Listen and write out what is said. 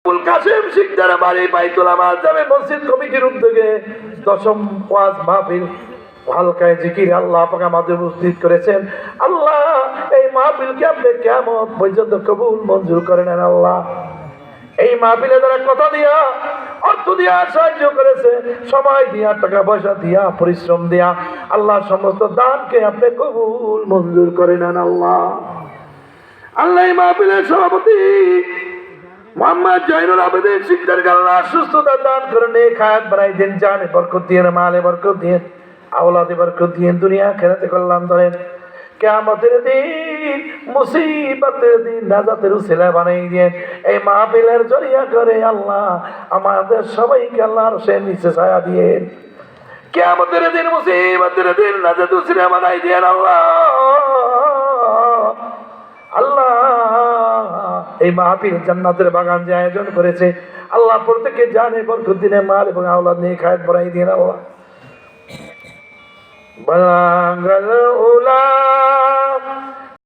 আবুল কাসেম শিকদার বাড়ি বাইতুল আমার জামে মসজিদ কমিটির উদ্যোগে 10ম ওয়াজ মাহফিল হালকায় জিকির আল্লাহ পাক আমাদের উপস্থিত করেছেন। আল্লাহ এই মাহফিলকে আপনি কিয়ামত পর্যন্ত কবুল মঞ্জুর করে নেন। আল্লাহ এই মাহফিলে যারা কথা দিয়া, অর্থ দিয়া সাহায্য করেছে, সময় দিয়া, টাকা পয়সা দিয়া, পরিশ্রম দিয়া, আল্লাহ সমস্ত দানকে আপনি কবুল মঞ্জুর করে নেন। আল্লাহ আল্লাহ এই মাহফিলের সভাপতি মোহাম্মদ জয়নুল আবেদিন শিকদারকে আল্লাহ সুস্থতা দান করে, নেক হায়াত বাড়াই দেন, জানে বরকত দিয়েন, মালে বরকত দিয়েন, আওলাদে বরকত দিয়েন, দুনিয়া আখিরাতে কল্যাণ ধরেন। কিয়ামতের দিন, মুসিবতের দিন নাজাতের উসিলা বানাই দিয়েন। এই মাহফিলের জরিয়া করে আল্লাহ আমাদের সবাইকে আল্লাহর সে নিচে ছায়া দিয়েন। কিয়ামতের দিন, মুসিবতের দিন নাজাতের উসিলা বানাই দিয়েন। আল্লাহ আল্লাহ এই মাহফিল জান্নাতের বাগান যে আয়োজন করেছে, আল্লাহ প্রত্যেকে জানে বরকত দিনে, মাল এবং আওলাদ নিয়ে খায়াত বাড়াই দিন। আল্লাহ বাংলা